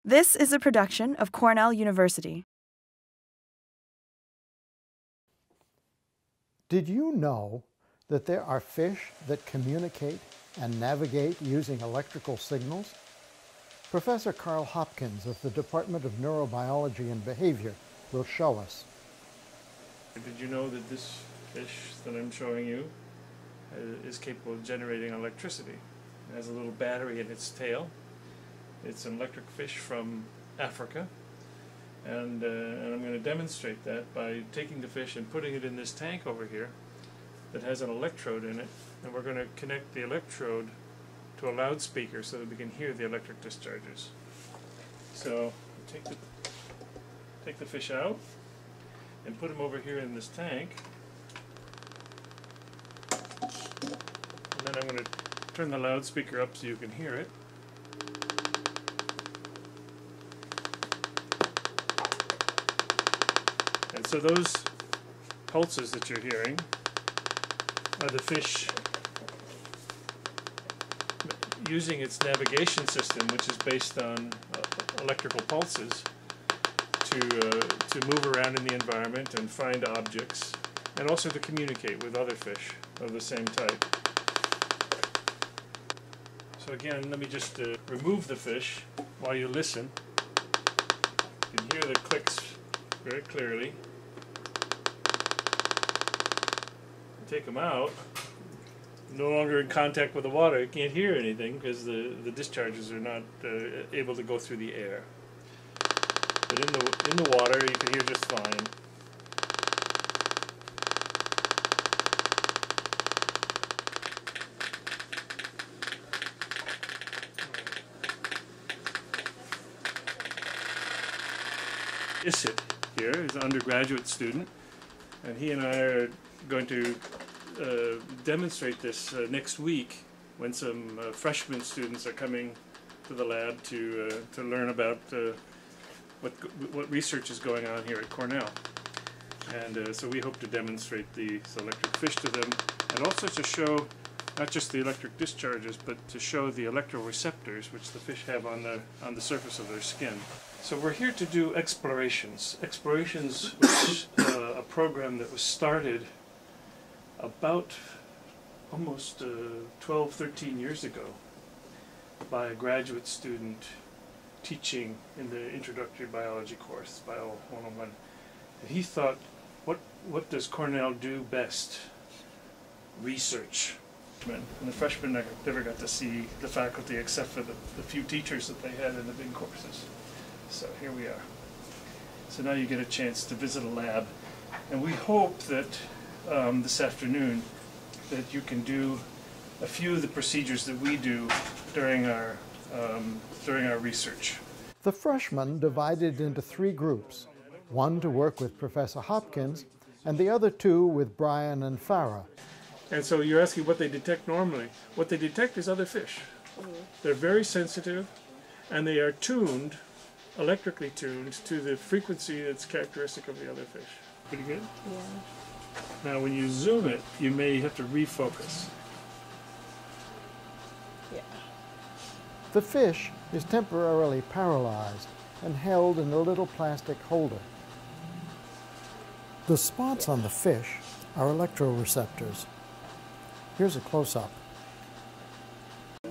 This is a production of Cornell University. Did you know that there are fish that communicate and navigate using electrical signals? Professor Carl Hopkins of the Department of Neurobiology and Behavior will show us. Did you know that this fish that I'm showing you is capable of generating electricity? It has a little battery in its tail. It's an electric fish from Africa, and I'm going to demonstrate that by taking the fish and putting it in this tank over here that has an electrode in it, and we're going to connect the electrode to a loudspeaker so that we can hear the electric discharges. So take the fish out and put him over here in this tank, and then I'm going to turn the loudspeaker up so you can hear it. And so those pulses that you're hearing are the fish using its navigation system, which is based on electrical pulses, to move around in the environment and find objects, and also to communicate with other fish of the same type. So again, let me just remove the fish while you listen. You can hear the clicks very clearly. Take them out. No longer in contact with the water, you can't hear anything because the discharges are not able to go through the air. But in the water, you can hear just fine. Isit here is an undergraduate student, and he and I are going to demonstrate this next week when some freshman students are coming to the lab to learn about what research is going on here at Cornell. And so we hope to demonstrate these electric fish to them, and also to show not just the electric discharges, but to show the electroreceptors which the fish have on the surface of their skin. So we're here to do explorations. Explorations was a program that was started about almost 12, 13 years ago by a graduate student teaching in the introductory biology course, Bio 101. And he thought, what does Cornell do best? Research. And the freshmen never got to see the faculty except for the few teachers that they had in the big courses. So here we are. So now you get a chance to visit a lab, and we hope that this afternoon that you can do a few of the procedures that we do during our research. The freshmen divided into 3 groups, one to work with Professor Hopkins and the other 2 with Brian and Farah. And so you're asking what they detect normally. What they detect is other fish. They're very sensitive, and they are tuned, electrically tuned, to the frequency that's characteristic of the other fish. Pretty good? Yeah. Now when you zoom it, you may have to refocus. Yeah. The fish is temporarily paralyzed and held in a little plastic holder. The spots on the fish are electroreceptors. Here's a close-up.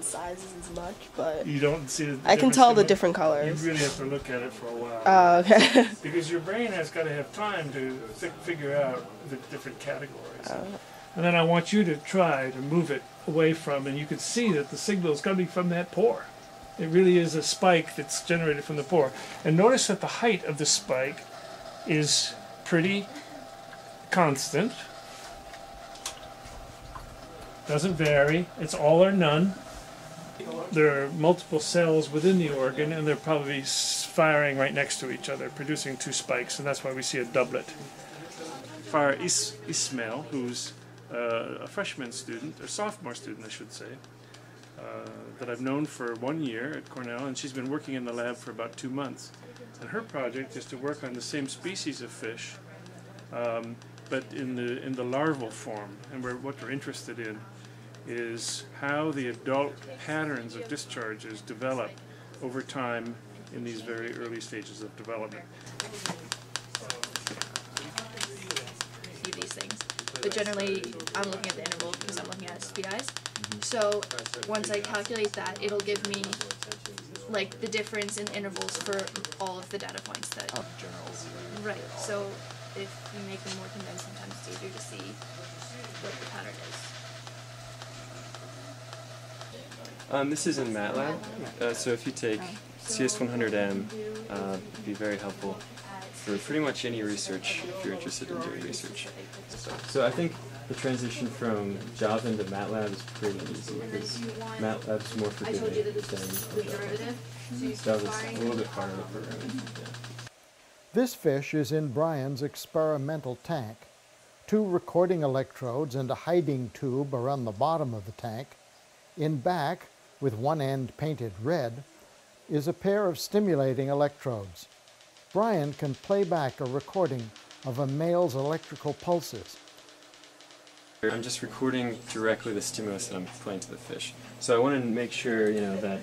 Sizes as much, but you don't see the I can tell the different colors. You really have to look at it for a while. Oh, okay. Because your brain has got to have time to figure out the different categories. And then I want you to try to move it away from, and you can see that the signal is coming from that pore. It really is a spike that's generated from the pore. And notice that the height of the spike is pretty constant. Doesn't vary. It's all or none. There are multiple cells within the organ, and they're probably firing right next to each other, producing 2 spikes, and that's why we see a doublet. Farah Ismail, who's a freshman student, or sophomore student, I should say, that I've known for 1 year at Cornell, and she's been working in the lab for about 2 months. And her project is to work on the same species of fish, but in the larval form. And what we're interested in is how the adult patterns of discharges develop over time in these very early stages of development. See these things, but generally I'm looking at the interval because I'm looking at SPIs. So once I calculate that, it'll give me like the difference in intervals for all of the data points that journals. Right. So if you make them more condensed, sometimes it's easier to see what the pattern is. This is in MATLAB, so if you take CS100M, it'd be very helpful for pretty much any research if you're interested in doing research. So I think the transition from Java into MATLAB is pretty easy because MATLAB's more forgiving than Java. Java's a little bit harder to program. Yeah. This fish is in Brian's experimental tank. 2 recording electrodes and a hiding tube are on the bottom of the tank. In back, with one end painted red, is a pair of stimulating electrodes. Brian can play back a recording of a male's electrical pulses. I'm just recording directly the stimulus that I'm playing to the fish. So I want to make sure, that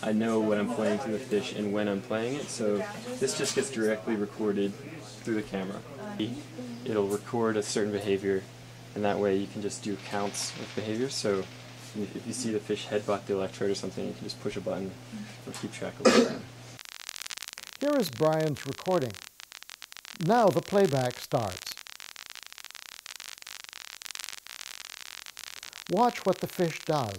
I know what I'm playing to the fish and when I'm playing it. So this just gets directly recorded through the camera. It'll record a certain behavior, and that way you can just do counts of behaviors. So if you see the fish headbutt the electrode or something, you can just push a button and keep track of it. Here is Brian's recording. Now the playback starts. Watch what the fish does.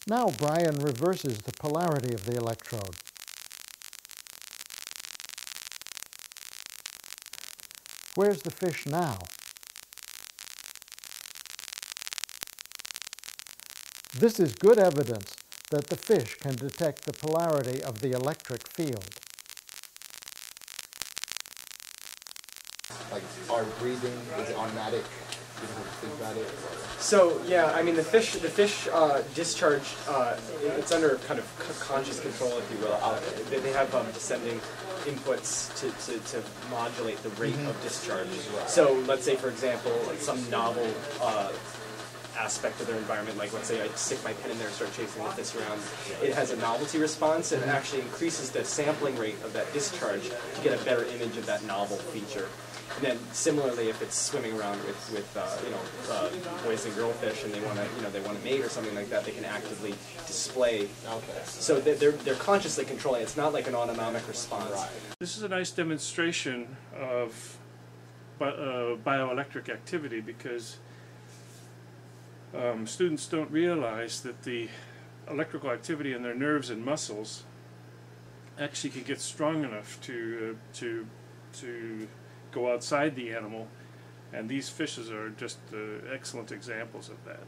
Now Brian reverses the polarity of the electrode. Where's the fish now? This is good evidence that the fish can detect the polarity of the electric field. Like our breathing is automatic. You don't have to think about it. So yeah, I mean the fish discharge. It's under kind of conscious control, if you will. They have descending inputs to modulate the rate of discharge. So let's say, for example, like some novel aspect of their environment, like let's say I stick my pen in there and start chasing the fish around, it has a novelty response and it actually increases the sampling rate of that discharge to get a better image of that novel feature. And then similarly, if it's swimming around with boys and girl fish and they want to mate or something like that, they can actively display. Okay. So they're consciously controlling. It's not like an autonomic response. Right. This is a nice demonstration of bioelectric activity because students don't realize that the electrical activity in their nerves and muscles actually can get strong enough to go outside the animal, and these fishes are just excellent examples of that.